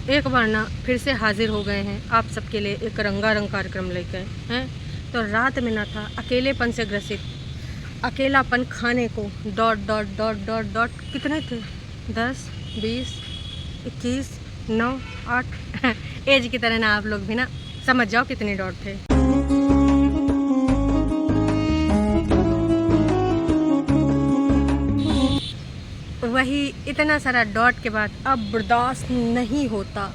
एक बार ना फिर से हाजिर हो गए हैं आप सबके लिए एक रंगारंग कार्यक्रम लेकर हैं। तो रात में ना था अकेलेपन से ग्रसित, अकेलापन खाने co dot dot dot dot dot कितने थे 10 20 21 9 8 एज की तरह ना आप लोग भी ना समझ जाओ कितने डॉट थे। वही इतना सारा डॉट के बाद अब बर्दाश्त नहीं होता।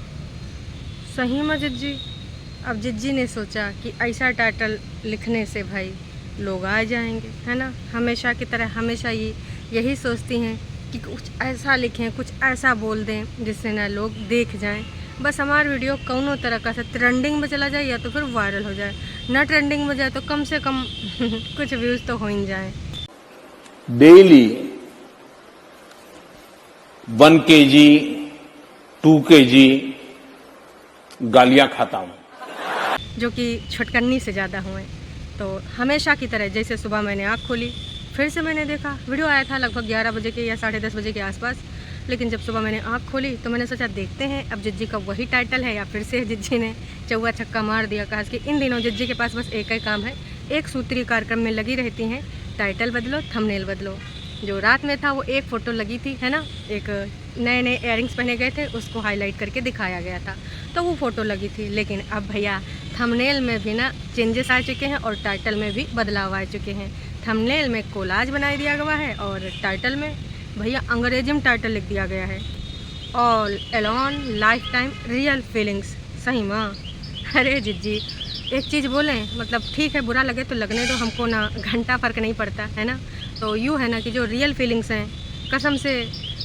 सही में जिज्जी, अब जिज्जी ने सोचा कि ऐसा टाइटल लिखने से भाई लोग आ जाएंगे, है ना। हमेशा की तरह हमेशा यही सोचती हैं कि कुछ ऐसा लिखें, कुछ ऐसा बोल दें जिससे ना लोग देख जाएं। बस हमारा वीडियो कौनों तरह का ट्रेंडिंग में चला जाए या तो फिर वायरल हो जाए, ना ट्रेंडिंग में जाए तो कम से कम कुछ व्यूज़ तो हो ही जाए। डेली 1 kg 2 kg गालियां खाता हूं, जो कि छुटकन्नी से ज़्यादा हुए। तो हमेशा की तरह जैसे सुबह मैंने आँख खोली, फिर से मैंने देखा वीडियो आया था लगभग 11 बजे के या 10:30 बजे के आसपास। लेकिन जब सुबह मैंने आँख खोली तो मैंने सोचा देखते हैं अब जिज्जी का वही टाइटल है या फिर से जिज्जी ने चौवा छक्का मार दिया। कहा कि इन दिनों जिज्जी के पास बस एक ही काम है, एक सूत्री कार्यक्रम में लगी रहती हैं, टाइटल बदलो थंबनेल बदलो। जो रात में था वो एक फ़ोटो लगी थी, है ना, एक नए नए इयररिंग्स पहने गए थे उसको हाईलाइट करके दिखाया गया था, तो वो फ़ोटो लगी थी। लेकिन अब भैया थंबनेल में भी ना चेंजेस आ चुके हैं और टाइटल में भी बदलाव आ चुके हैं। थंबनेल में कोलाज बना दिया गया है और टाइटल में भैया अंग्रेजी में टाइटल लिख दिया गया है, all alone life time real feelings. सही माँ, अरे जिज्जी एक चीज़ बोलें, मतलब ठीक है बुरा लगे तो लगने दो, हमको ना घंटा फ़र्क नहीं पड़ता, है ना। तो यूँ है ना कि जो रियल फीलिंग्स हैं, कसम से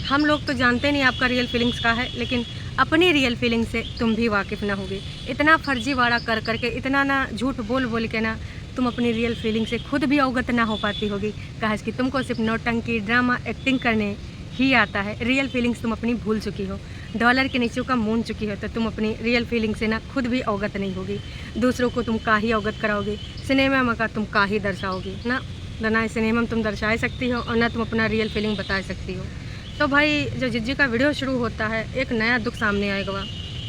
हम लोग तो जानते नहीं आपका रियल फीलिंग्स का है, लेकिन अपनी रियल फीलिंग से तुम भी वाकिफ़ ना होगी। इतना फर्जीवाड़ा कर करके, इतना ना झूठ बोल बोल के ना तुम अपनी रियल फीलिंग से खुद भी अवगत ना हो पाती होगी। कहा कि तुमको सिर्फ नौटंकी ड्रामा एक्टिंग करने ही आता है, रियल फीलिंग्स तुम अपनी भूल चुकी हो, डॉलर के नीचे का मून चुकी हो, तो तुम अपनी रियल फीलिंग से ना खुद भी अवगत नहीं होगी। दूसरों को तुम का ही अवगत कराओगी, सिनेमा में का तुम का ही दर्शाओगी ना सिनेमा में तुम दर्शा सकती हो और ना तुम अपना रियल फीलिंग बता सकती हो। तो भाई जो जिज्जी का वीडियो शुरू होता है एक नया दुख सामने आएगा।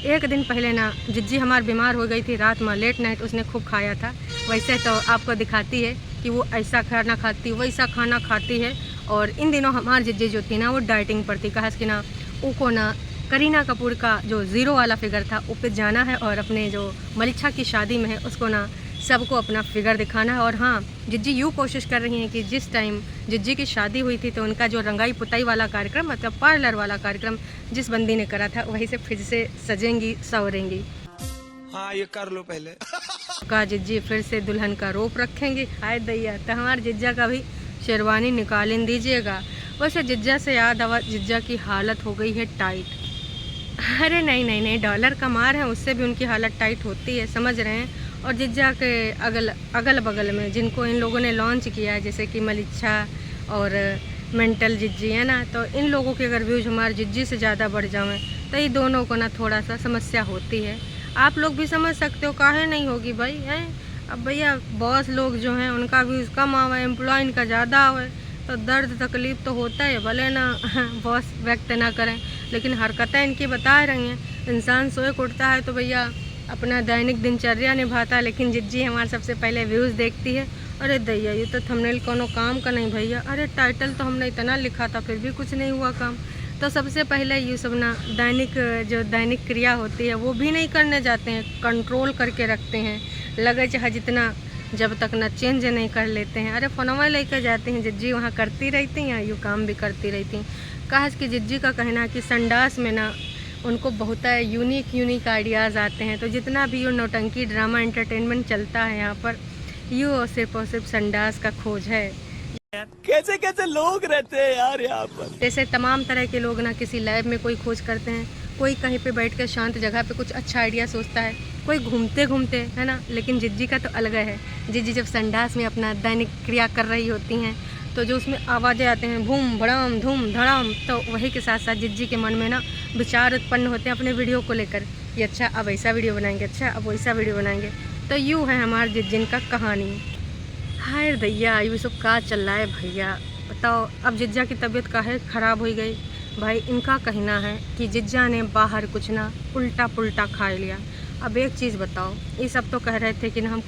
एक दिन पहले ना जिज्जी हमारी बीमार हो गई थी, रात में लेट नाइट उसने खूब खाया था। वैसे तो आपको दिखाती है कि वो ऐसा खाना खाती वैसा खाना खाती है, और इन दिनों हमारी जिज्जी जो थी ना वो डाइटिंग पर थी। कहा कि ना उनको ना करीना कपूर का जो ज़ीरो वाला फिगर था उस पर जाना है और अपने जो मलिक्षा की शादी में है उसको ना सबको अपना फिगर दिखाना है। और हाँ, जिज्जी यूँ कोशिश कर रही हैं कि जिस टाइम जिज्जी की शादी हुई थी तो उनका जो रंगाई पुताई वाला कार्यक्रम, मतलब पार्लर वाला कार्यक्रम जिस बंदी ने करा था, वहीं से फिर से सजेंगी संवरेंगी। हाँ ये कर लो पहले। का जिज्जी फिर से दुल्हन का रोप रखेंगी। हाय दैया, तो हमारे जिज्जा का भी शेरवानी निकाल दीजिएगा। वैसे जिज्जा से याद आवा, जिज्जा की हालत हो गई है टाइट। अरे नहीं नहीं नहीं, डॉलर का मार है, उससे भी उनकी हालत टाइट होती है, समझ रहे हैं। और जिज्जा के अगल बगल में जिनको इन लोगों ने लॉन्च किया है, जैसे कि मलिच्छा और मेंटल जिज्जी, है ना, तो इन लोगों के अगर व्यूज हमारे जिज्जी से ज़्यादा बढ़ जाएं तो ये दोनों को ना थोड़ा सा समस्या होती है। आप लोग भी समझ सकते हो, काहे नहीं होगी भाई, हैं। अब भैया बॉस लोग जो हैं उनका व्यूज़ कम आवे, एम्प्लॉय इनका ज़्यादा आवे, तो दर्द तकलीफ़ तो होता है, भले ना बॉस व्यक्त ना करें, लेकिन हरकतें इनकी बता रही हैं। इंसान सोए के उठता है तो भैया अपना दैनिक दिनचर्या निभाता है, लेकिन जिज्जी हमारे सबसे पहले व्यूज़ देखती है। अरे दैया ये तो थंबनेल कोनो काम का नहीं भैया, अरे टाइटल तो हमने इतना लिखा था फिर भी कुछ नहीं हुआ काम। तो सबसे पहले ये सब ना दैनिक क्रिया होती है वो भी नहीं करने जाते हैं, कंट्रोल करके रखते हैं, लगे चाहे जितना, जब तक ना चेंज नहीं कर लेते हैं। अरे फोनवा लेकर जाते हैं, जिज्जी वहाँ करती रहती हैं, यूँ काम भी करती रहती हैं। कहा कि जिज्जी का कहना है कि संडास में ना उनको बहुत यूनिक आइडियाज़ आते हैं। तो जितना भी ये नौटंकी ड्रामा एंटरटेनमेंट चलता है यहाँ पर, यूँ सिर्फ और सिर्फ संडास का खोज है। कैसे कैसे लोग रहते हैं यार यहाँ पर। जैसे तमाम तरह के लोग ना किसी लैब में कोई खोज करते हैं, कोई कहीं पे बैठ कर शांत जगह पे कुछ अच्छा आइडिया सोचता है, कोई घूमते घूमते, है ना। लेकिन जिज्जी का तो अलग है। जिज्जी जब संडास में अपना दैनिक क्रिया कर रही होती हैं तो जो उसमें आवाज़ें आते हैं भूम भड़ाम धूम धड़ाम, तो वही के साथ साथ जिज्जी के मन में ना विचार उत्पन्न होते हैं अपने वीडियो को लेकर, ये अच्छा अब ऐसा वीडियो बनाएंगे, अच्छा अब वैसा वीडियो बनाएंगे। तो यूँ है हमारे जिज्जिन का कहानी। हाय दैया, ये सब का चल रहा है भैया, बताओ। अब जिज्जा की तबीयत काहे ख़राब हो गई, भाई इनका कहना है कि जिज्जा ने बाहर कुछ ना उल्टा पुल्टा खा लिया। अब एक चीज़ बताओ, ये सब तो कह रहे थे कि हम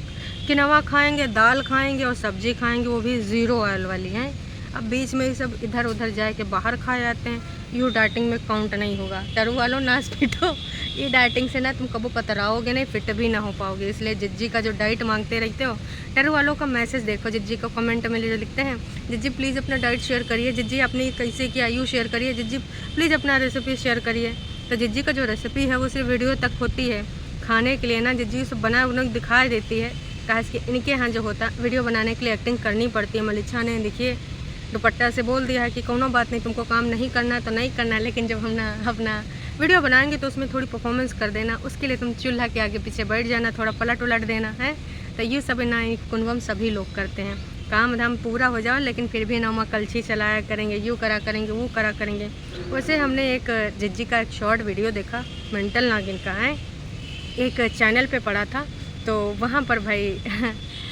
किनवा खाएंगे, दाल खाएंगे और सब्जी खाएंगे, वो भी ज़ीरो ऑयल वाली हैं। अब बीच में ये सब इधर उधर जाए के बाहर खाए जाते हैं। यू डाइटिंग में काउंट नहीं होगा। टरू वालों नाच पिटो, ये डाइटिंग से ना तुम कबो पतराओगे नहीं, फिट भी ना हो पाओगे। इसलिए जिज्जी का जो डाइट मांगते रहते हो, टरू वालों का मैसेज देखो, जिज्जी को कमेंट में जो लिखते हैं, जिज्जी प्लीज़ अपना डाइट शेयर करिए, जिज्जी आपने कैसे किया यू शेयर करिए, जिज्जी प्लीज़ अपना रेसिपी शेयर करिए। तो जिज्जी का जो रेसिपी है वो सिर्फ वीडियो तक होती है, खाने के लिए ना जिज्जी सब बना बना दिखाई देती है। कहा कि इनके यहाँ जो होता वीडियो बनाने के लिए एक्टिंग करनी पड़ती है। मलिच्छा ने देखिए दुपट्टा से बोल दिया है कि कोनो बात नहीं, तुमको काम नहीं करना तो नहीं करना, लेकिन जब हम ना अपना वीडियो बनाएंगे तो उसमें थोड़ी परफॉर्मेंस कर देना, उसके लिए तुम चूल्हा के आगे पीछे बैठ जाना, थोड़ा पलट उलट देना है। तो ये सब ना कुनवम सभी लोग करते हैं। काम धाम पूरा हो जाओ लेकिन फिर भी ना कलछी चलाया करेंगे, यूँ करा करेंगे, वो करा करेंगे। वैसे हमने एक जिज्जी का एक शॉर्ट वीडियो देखा, मेंटल नागिन का है, एक चैनल पे पड़ा था। तो वहाँ पर भाई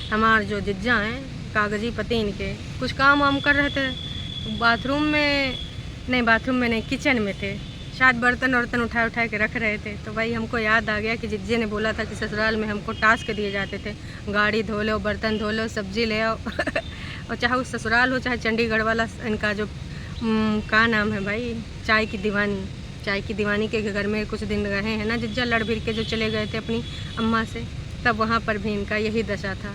हमारे जो जिज्जा हैं, कागजी पति इनके कुछ काम वाम कर रहे थे बाथरूम में नहीं, किचन में थे, शायद बर्तन वर्तन उठा के रख रहे थे। तो भाई हमको याद आ गया कि जिज्जे ने बोला था कि ससुराल में हमको टास्क दिए जाते थे, गाड़ी धो लो, बर्तन धो लो, सब्जी ले आओ और चाहे वो ससुराल हो चाहे चंडीगढ़ वाला इनका जो का नाम है भाई, चाय की दीवानी के घर में कुछ दिन रहे हैं ना जिज्जा, लड़ भिड़ के जो चले गए थे अपनी अम्मा से, तब वहाँ पर भी इनका यही दशा था।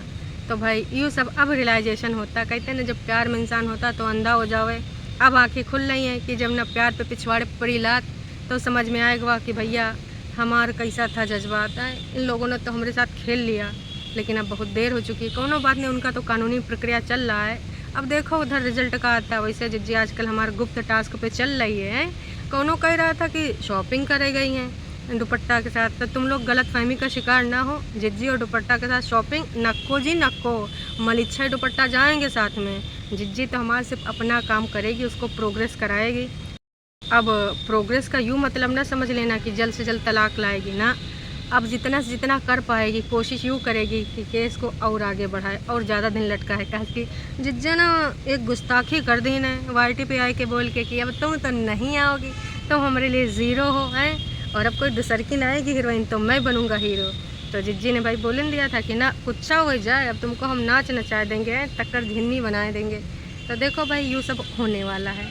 तो भाई यूँ सब अब रियलाइजेशन होता, कहते हैं ना जब प्यार में इंसान होता तो अंधा हो जावे। अब आंखें खुल रही हैं कि जब ना प्यार पे पिछवाड़े पड़ी लात तो समझ में आएगा कि भैया हमारा कैसा था जज्बात है, इन लोगों ने तो हमारे साथ खेल लिया। लेकिन अब बहुत देर हो चुकी है, कोनो बात नहीं, उनका तो कानूनी प्रक्रिया चल रहा है। अब देखो उधर रिजल्ट का आता है। वैसे जिज्जी आजकल हमारे गुप्त टास्क पे चल रही है। कोनो कह रहा था कि शॉपिंग करे गई हैं दुपट्टा के साथ, तो तुम लोग गलत फहमी का शिकार ना हो। जिज्जी और दुपट्टा के साथ शॉपिंग नक्को जी नक्को, मलिच्छा दुपट्टा जाएंगे साथ में। जिज्जी तो हमारे सिर्फ अपना काम करेगी, उसको प्रोग्रेस कराएगी। अब प्रोग्रेस का यूँ मतलब ना समझ लेना कि जल्द से जल्द तलाक लाएगी ना। अब जितना से जितना कर पाएगी कोशिश यूँ करेगी कि केस को और आगे बढ़ाए और ज़्यादा दिन लटका है। कहा कि जिज्जा ना एक गुस्ताखी कर दी ने वाईटी पे आए के बोल के कि अब तुम तो नहीं आओगी, तुम हमारे लिए ज़ीरो हो हैं, और अब कोई दूसर की ना आएगी हीरोइन तो मैं बनूंगा हीरो। तो जिज्जी ने भाई बोलन दिया था कि ना कुछ हो जाए, अब तुमको हम नाच नचा देंगे, टक्कर झिन्नी बना देंगे। तो देखो भाई यूँ सब होने वाला है।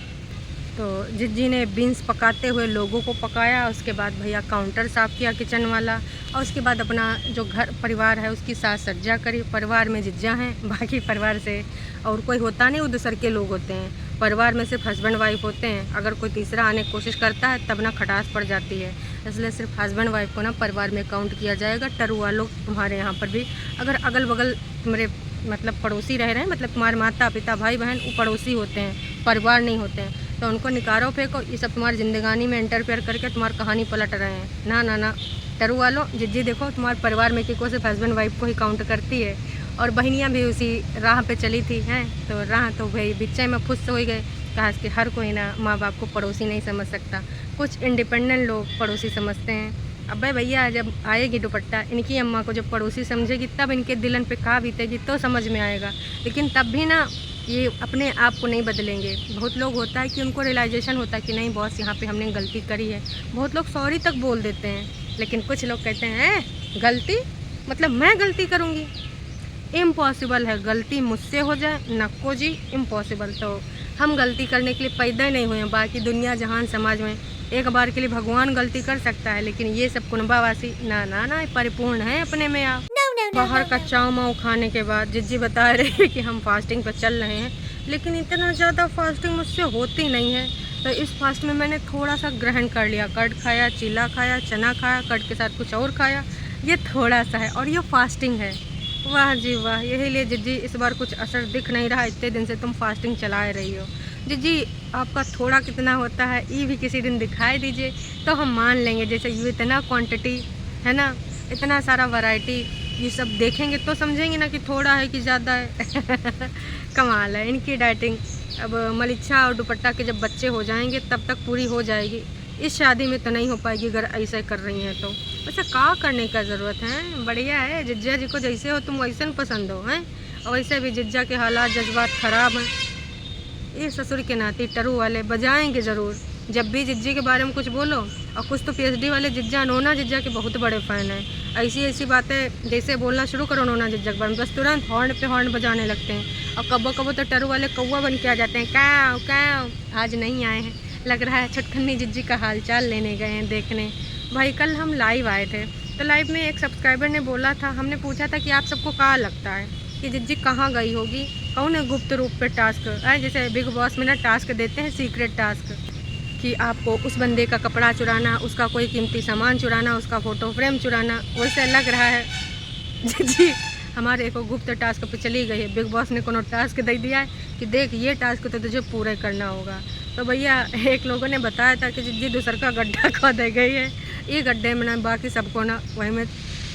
तो जिज्जी ने बीन्स पकाते हुए लोगों को पकाया, उसके बाद भैया काउंटर साफ़ किया किचन वाला, और उसके बाद अपना जो घर परिवार है उसकी साज सज्जा करी। परिवार में जिज्जा हैं, बाकी परिवार से और कोई होता नहीं, वो दूसर के लोग होते हैं। परिवार में सिर्फ हस्बैंड वाइफ होते हैं, अगर कोई तीसरा आने की कोशिश करता है तब ना खटास पड़ जाती है। इसलिए सिर्फ हस्बैंड वाइफ को ना परिवार में काउंट किया जाएगा। टरुआ लोग तुम्हारे यहाँ पर भी अगर अगल बगल तुम्हारे मतलब पड़ोसी रह रहे हैं, मतलब तुम्हारे माता पिता भाई बहन, वो पड़ोसी होते हैं, परिवार नहीं होते हैं, तो उनको निकारो फेंको। ये सब तुम्हारी ज़िंदगानी में इंटरफेयर करके तुम्हारी कहानी पलट रहे हैं। ना ना ना टरू वालों, जिज्जी देखो तुम्हारे परिवार में किको सिर्फ हस्बैंड वाइफ को ही काउंट करती है, और बहनियाँ भी उसी राह पे चली थी हैं। तो राह तो भाई बिच्चे में फुस हो ही गए। कहा कि हर कोई ना माँ बाप को पड़ोसी नहीं समझ सकता, कुछ इंडिपेंडेंट लोग पड़ोसी समझते हैं। अब भैया जब आएगी दुपट्टा, इनकी अम्मा को जब पड़ोसी समझेगी तब इनके दिलन पे कहाँ बीतेगी तो समझ में आएगा। लेकिन तब भी ना ये अपने आप को नहीं बदलेंगे। बहुत लोग होता है कि उनको रियलाइजेशन होता है कि नहीं बॉस यहाँ पे हमने गलती करी है, बहुत लोग सॉरी तक बोल देते हैं। लेकिन कुछ लोग कहते हैं गलती मतलब मैं गलती करूँगी, इम्पॉसिबल है, गलती मुझसे हो जाए नक्को जी, इम्पॉसिबल। तो हम गलती करने के लिए पैदा ही नहीं हुए हैं। बाकी दुनिया जहान समाज में एक बार के लिए भगवान गलती कर सकता है, लेकिन ये सब कुनबावासी ना ना ना परिपूर्ण है अपने में। आप बाहर का चाव माव खाने के बाद जिज्जी बता रहे हैं कि हम फास्टिंग पर चल रहे हैं, लेकिन इतना ज़्यादा फास्टिंग मुझसे होती नहीं है। तो इस फास्ट में मैंने थोड़ा सा ग्रहण कर लिया, कर्ड खाया, चीला खाया, चना खाया, कर्ड के साथ कुछ और खाया, ये थोड़ा सा है और ये फास्टिंग है। वाह जी वाह, यही लिए जिज्जी इस बार कुछ असर दिख नहीं रहा, इतने दिन से तुम फास्टिंग चलाए रही हो। जिज्जी आपका थोड़ा कितना होता है ये भी किसी दिन दिखाई दीजिए तो हम मान लेंगे। जैसे ये इतना क्वांटिटी है ना, इतना सारा वैरायटी, ये सब देखेंगे तो समझेंगे ना कि थोड़ा है कि ज़्यादा है। कमाल है इनकी डाइटिंग। अब मलिच्छा और दुपट्टा के जब बच्चे हो जाएंगे तब तक पूरी हो जाएगी, इस शादी में तो नहीं हो पाएगी अगर ऐसे कर रही हैं तो। वैसे क्या करने का ज़रूरत है, बढ़िया है। जिज्जा जी को जैसे हो तुम वैसे पसंद हो हैं, और वैसे भी जिज्जा के हालात जज्बात ख़राब हैं। ये ससुर के नाती टरू वाले बजाएंगे ज़रूर, जब भी जिज्जी के बारे में कुछ बोलो, और कुछ तो पीएचडी वाले जिज्जा नोना जिज्जा के बहुत बड़े फ़ैन हैं। ऐसी ऐसी बातें जैसे बोलना शुरू करो नोना जिज्जा के बारे में, बस तुरंत हॉर्न पे हॉर्न बजाने लगते हैं। और कबो कबो तो टरू वाले कौवा बन के आ जाते हैं, काव काव। आज नहीं आए हैं, लग रहा है छटकन्नी जिज्जी का हालचाल लेने गए हैं देखने। भाई कल हम लाइव आए थे, तो लाइव में एक सब्सक्राइबर ने बोला था, हमने पूछा था कि आप सबको क्या लगता है कि जिज्जी कहाँ गई होगी, कौन है गुप्त रूप पे टास्क है, जैसे बिग बॉस में ना टास्क देते हैं, सीक्रेट टास्क, कि आपको उस बंदे का कपड़ा चुराना, उसका कोई कीमती सामान चुराना, उसका फ़ोटो फ्रेम चुराना। वैसे लग रहा है जिज्जी हमारे एक गुप्त टास्क पे चली गई है। बिग बॉस ने कोनो टास्क दे दिया है कि देख ये टास्क तो तुझे पूरे करना होगा। तो भैया एक लोगों ने बताया था कि जिज्जी दूसर का गड्ढा खोदे गई है, ये गड्ढे में ना बाकी सबको ना वही में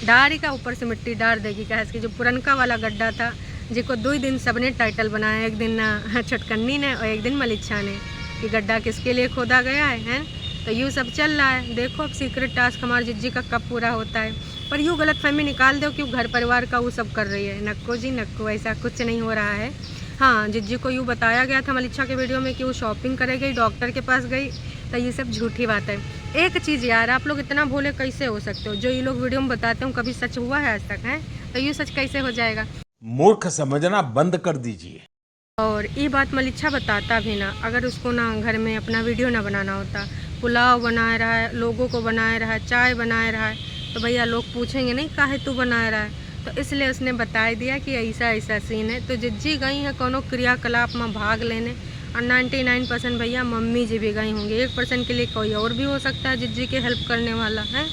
डारी का ऊपर से मिट्टी डाल देगी। कहे कि जो पुरनका वाला गड्ढा था जिसको 2 दिन सबने टाइटल बनाया, एक दिन ना छटकन्नी ने और एक दिन मलिच्छा ने, कि गड्ढा किसके लिए खोदा गया है। तो यूँ सब चल रहा है। देखो अब सीक्रेट टास्क हमारे जिज्जी का कब पूरा होता है। पर यूँ गलत फहमी निकाल दो कि घर परिवार का वो सब कर रही है। नक्को जी नक्को, ऐसा कुछ नहीं हो रहा है। हाँ, जिज्जी को यूँ बताया गया था मलिच्छा के वीडियो में कि वो शॉपिंग करे गई, डॉक्टर के पास गई, तो ये सब झूठी बात है। एक चीज़ यार, आप लोग इतना भोले कैसे हो सकते हो? जो ये लोग वीडियो में बताते हो कभी सच हुआ है आज तक? है तो ये सच कैसे हो जाएगा? मूर्ख समझना बंद कर दीजिए। और ये बात मलिच्छा बताता भी ना, अगर उसको ना घर में अपना वीडियो ना बनाना होता, पुलाव बना रहा है, लोगों को बना रहा है, चाय बना रहा है, तो भैया लोग पूछेंगे नहीं काहे तू बना रहा है। तो इसलिए उसने बता दिया कि ऐसा ऐसा सीन है। तो जिज्जी गई है कोनो क्रियाकलाप में भाग लेने, और 99% भैया मम्मी जी भी गई होंगी। 1% के लिए कोई और भी हो सकता है जिज्जी के हेल्प करने वाला है।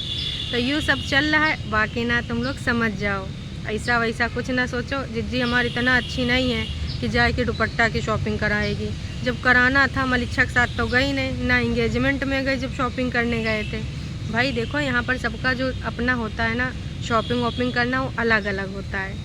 तो यूँ सब चल रहा है। बाकी ना तुम लोग समझ जाओ, ऐसा वैसा कुछ ना सोचो। जिज्जी हमारी इतना अच्छी नहीं है कि जाए कि दुपट्टा की शॉपिंग कराएगी। जब कराना था मलिच्छा के साथ तो गई नहीं, ना इंगेजमेंट में गई जब शॉपिंग करने गए थे। भाई देखो यहाँ पर सबका जो अपना होता है ना, शॉपिंग वॉपिंग करना वो अलग अलग होता है।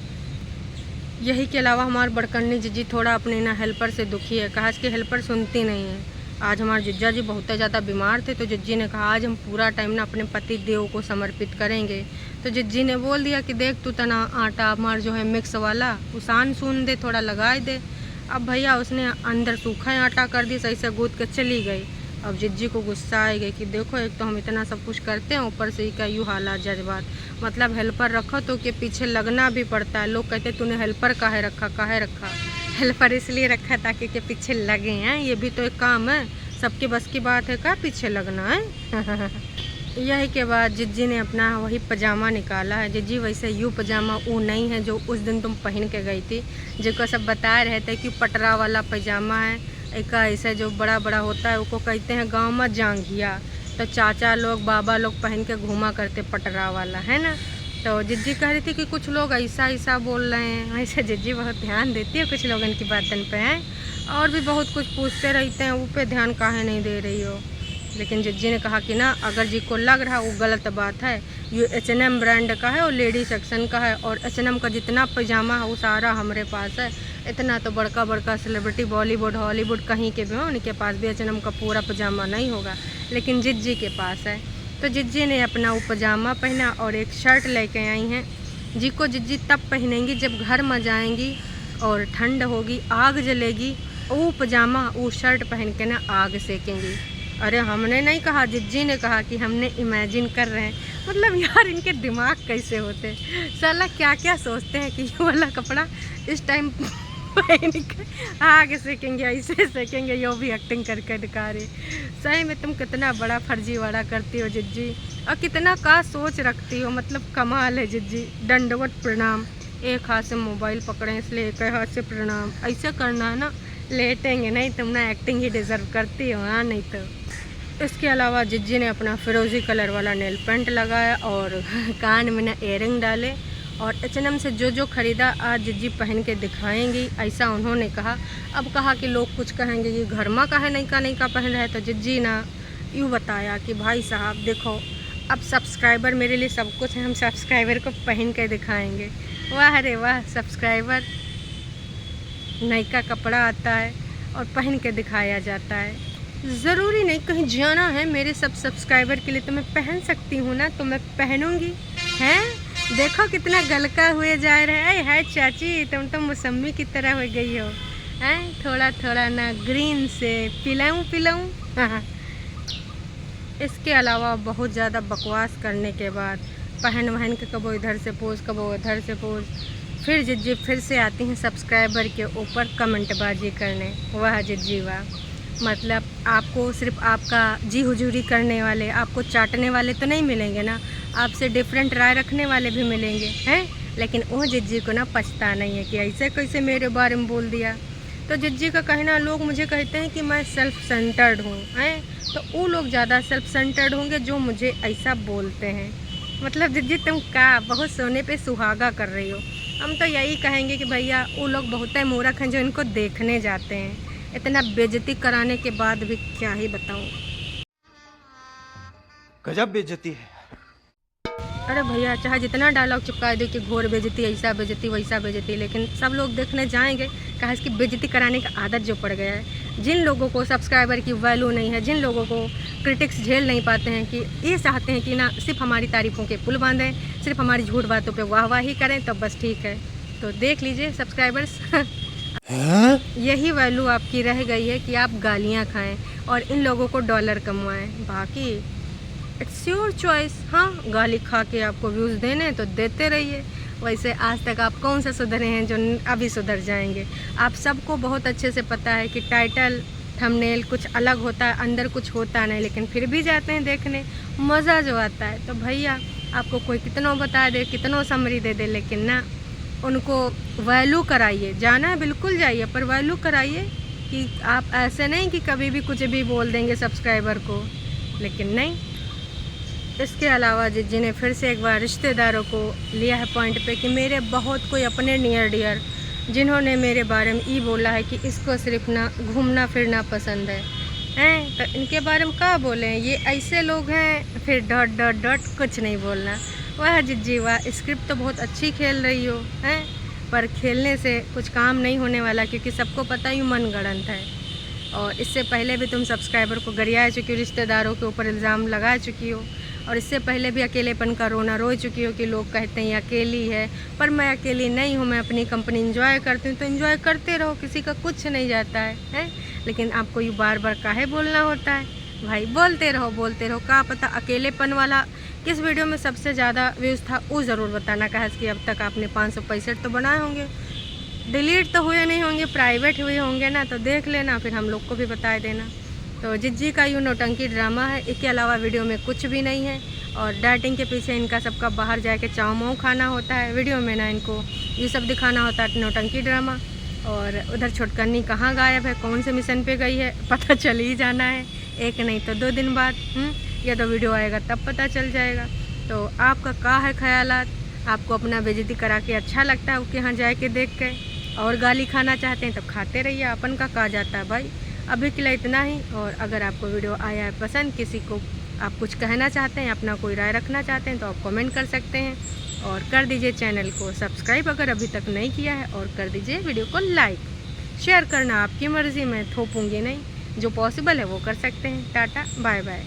यही के अलावा हमारे बड़कन्नी जिज्जी थोड़ा अपने ना हेल्पर से दुखी है। कहा कि हेल्पर सुनती नहीं है। आज हमारे जिज्जा जी बहुत ज़्यादा बीमार थे, तो जिज्जी ने कहा आज हम पूरा टाइम ना अपने पति देव को समर्पित करेंगे। तो जिज्जी ने बोल दिया कि देख तू तना आटा हमार जो है मिक्स वाला उसान सून दे, थोड़ा लगाए दे। अब भैया उसने अंदर सूखा आटा कर दी, सही से गूँथ के चली गई। अब जिज्जी को गुस्सा आ गई कि देखो एक तो हम इतना सब कुछ करते हैं, ऊपर से ही का यूँ हालात जज्बात। मतलब हेल्पर रखो तो के पीछे लगना भी पड़ता है। लोग कहते तूने हेल्पर काहे रखा, काहे रखा? हेल्पर इसलिए रखा ताकि के पीछे लगे हैं, ये भी तो एक काम है। सबके बस की बात है का पीछे लगना है। यही के बाद जिज्जी ने अपना वही पजामा निकाला है। जिज्जी वैसे यू पजामा वो नहीं है जो उस दिन तुम पहन के गई थी, जिसको सब बता रहे थे कि पटरा वाला पजामा है। एक ऐसे जो बड़ा बड़ा होता है उसको कहते हैं गांव में जांघिया। तो चाचा लोग बाबा लोग पहन के घूमा करते पटरा वाला, है ना। तो जिज्जी कह रही थी कि कुछ लोग ऐसा ऐसा बोल रहे हैं। ऐसे जिज्जी बहुत ध्यान देती है कुछ लोगों की बातन पे है, और भी बहुत कुछ पूछते रहते हैं, वो पे ध्यान काहे नहीं दे रही हो। लेकिन जिज्जी ने कहा कि ना अगर जी को लग रहा वो गलत बात है, ये H&M ब्रांड का है और लेडी सेक्शन का है, और H&M का जितना पजामा है वो सारा हमारे पास है। इतना तो बड़का बड़का सेलिब्रिटी बॉलीवुड हॉलीवुड कहीं के भी हो, उनके पास भी H&M का पूरा पजामा नहीं होगा, लेकिन जिज्जी के पास है। तो जिज्जी ने अपना वो पजामा पहना और एक शर्ट लेके आई हैं, जिसको जिज्जी तब पहनेंगी जब घर में जाएंगी और ठंड होगी, आग जलेगी, वो पजामा वो शर्ट पहन के ना आग सेकेंगी। अरे हमने नहीं कहा, जिज्जी ने कहा कि हमने इमेजिन कर रहे हैं। मतलब यार इनके दिमाग कैसे होते, साला क्या क्या सोचते हैं कि ये वाला कपड़ा इस टाइम पहन के आग सेकेंगे, ऐसे सेकेंगे। यो भी एक्टिंग करके दिखा रहे। सही में तुम कितना बड़ा फर्जीवाड़ा करती हो जिज्जी, और कितना का सोच रखती हो। मतलब कमाल है जिज्जी। दंडवत प्रणाम। एक हाथ से मोबाइल पकड़े इसलिए एक हाथ से प्रणाम। ऐसे करना है ना, लेटेंगे नहीं, तुम ना एक्टिंग ही डिज़र्व करती हो। हाँ नहीं तो। इसके अलावा जिज्जी ने अपना फिरोजी कलर वाला नेल पेंट लगाया और कान में ना इयरिंग डाले, और H&M से जो ख़रीदा आज जिज्जी पहन के दिखाएंगी, ऐसा उन्होंने कहा। अब कहा कि लोग कुछ कहेंगे कि घर में काहे नहीं का पहन रहे। तो जिज्जी ना यूँ बताया कि भाई साहब देखो, अब सब्सक्राइबर मेरे लिए सब कुछ है, हम सब्सक्राइबर को पहन के दिखाएंगे। वाह रे वाह, सब्सक्राइबर नई का कपड़ा आता है और पहन के दिखाया जाता है। ज़रूरी नहीं कहीं जाना है मेरे सब सब्सक्राइबर के लिए तो मैं पहन सकती हूँ ना, तो मैं पहनूँगी। हैं देखो कितना गलका हुए जा रहा है चाची, तुम तो मौसमी की तरह हो गई हो। हैं थोड़ा थोड़ा ना ग्रीन से पिलाऊँ। इसके अलावा बहुत ज़्यादा बकवास करने के बाद पहन वहन के कबो इधर से पोज कबो उधर से पोज, फिर जिज्जी फिर से आती हैं सब्सक्राइबर के ऊपर कमेंटबाजी करने। वाह जिज्जी वाह, मतलब आपको सिर्फ आपका जी हुजूरी करने वाले, आपको चाटने वाले तो नहीं मिलेंगे ना, आपसे डिफरेंट राय रखने वाले भी मिलेंगे हैं। लेकिन वो जिज्जी को ना पछता नहीं है कि ऐसे कैसे मेरे बारे में बोल दिया। तो जिज्जी का कहना, लोग मुझे कहते हैं कि मैं सेल्फ सेंटर्ड हूँ हैं, तो वो लोग ज़्यादा सेल्फ सेंटर्ड होंगे जो मुझे ऐसा बोलते हैं। मतलब जिज्जी तुम का बहुत सोने पे सुहागा कर रही हो। हम तो यही कहेंगे कि भैया वो लोग बहुत ही मूर्ख हैं जो इनको देखने जाते हैं। इतना बेइज्जती कराने के बाद भी क्या ही बताऊँ। गजब बेइज्जती है। अरे भैया चाहे जितना डायलॉग चिपका दो कि घोर बेइज्जती, ऐसा बेइज्जती वैसा बेइज्जती, लेकिन सब लोग देखने जाएंगे। कहा इसकी बेइज्जती कराने का आदत जो पड़ गया है। जिन लोगों को सब्सक्राइबर की वैल्यू नहीं है, जिन लोगों को क्रिटिक्स झेल नहीं पाते हैं, कि ये चाहते हैं कि ना सिर्फ हमारी तारीफ़ों के पुल बांधें, सिर्फ हमारी झूठ बातों पे वाहवाही करें, तो बस ठीक है। तो देख लीजिए सब्सक्राइबर्स यही वैल्यू आपकी रह गई है कि आप गालियाँ खाएँ और इन लोगों को डॉलर कमवाएँ। बाकी इट्स योर चॉइस। हाँ, गाली खा के आपको व्यूज़ देने तो देते रहिए। वैसे आज तक आप कौन से सुधरे हैं जो अभी सुधर जाएंगे। आप सबको बहुत अच्छे से पता है कि टाइटल थंबनेल कुछ अलग होता है, अंदर कुछ होता नहीं, लेकिन फिर भी जाते हैं देखने, मज़ा जो आता है। तो भैया आपको कोई कितनों बता दे, कितनों समरी दे दे, लेकिन ना उनको वैल्यू कराइए। जाना है बिल्कुल जाइए, पर वैल्यू कराइए। कि आप ऐसे नहीं कि कभी भी कुछ भी बोल देंगे सब्सक्राइबर को, लेकिन नहीं। इसके अलावा जिज्जी ने फिर से एक बार रिश्तेदारों को लिया है पॉइंट पे कि मेरे बहुत कोई अपने नियर डियर जिन्होंने मेरे बारे में ये बोला है कि इसको सिर्फ ना घूमना फिरना पसंद है। तो इनके बारे में क्या बोलें, ये ऐसे लोग हैं। फिर डॉट डॉट डॉट कुछ नहीं बोलना। वाह जिज्जी वाह, स्क्रिप्ट तो बहुत अच्छी खेल रही हो हैं, पर खेलने से कुछ काम नहीं होने वाला, क्योंकि सबको पता ही मनगढ़ंत है। और इससे पहले भी तुम सब्सक्राइबर को गरिया चुकी हो, रिश्तेदारों के ऊपर इल्ज़ाम लगा चुकी हो, और इससे पहले भी अकेलेपन का रोना रो चुकी हो कि लोग कहते हैं ये अकेली है। पर मैं अकेली नहीं हूँ, मैं अपनी कंपनी इंजॉय करती हूँ। तो इंजॉय करते रहो, किसी का कुछ नहीं जाता है। लेकिन आपको ये बार बार काहे बोलना होता है भाई? बोलते रहो बोलते रहो। क्या पता अकेलेपन वाला किस वीडियो में सबसे ज़्यादा व्यूज़ था, वो ज़रूर बताना। कहा कि अब तक आपने 565 तो बनाए होंगे, डिलीट तो हुए नहीं होंगे, प्राइवेट हुए होंगे ना, तो देख लेना, फिर हम लोग को भी बता देना। तो जिज्जी का यूँ नौटंकी ड्रामा है, इसके अलावा वीडियो में कुछ भी नहीं है। और डाइटिंग के पीछे इनका सबका बाहर जाके चाव माव खाना होता है, वीडियो में ना इनको ये सब दिखाना होता है, नौटंकी ड्रामा। और उधर छोटकन्नी कहाँ गायब है, कौन से मिशन पे गई है, पता चल ही जाना है, एक नहीं तो 2 दिन बाद। या तो वीडियो आएगा तब पता चल जाएगा। तो आपका क्या है ख्यालात? आपको अपना बेइज्जती करा के अच्छा लगता है उसके यहाँ जाके देख के, और गाली खाना चाहते हैं तो खाते रहिए, अपन का कहा जाता है भाई। अभी के लिए इतना ही। और अगर आपको वीडियो आया है पसंद, किसी को आप कुछ कहना चाहते हैं, अपना कोई राय रखना चाहते हैं, तो आप कमेंट कर सकते हैं। और कर दीजिए चैनल को सब्सक्राइब अगर अभी तक नहीं किया है, और कर दीजिए वीडियो को लाइक। शेयर करना आपकी मर्ज़ी, मैं थोपूंगी नहीं, जो पॉसिबल है वो कर सकते हैं। Tata bye bye.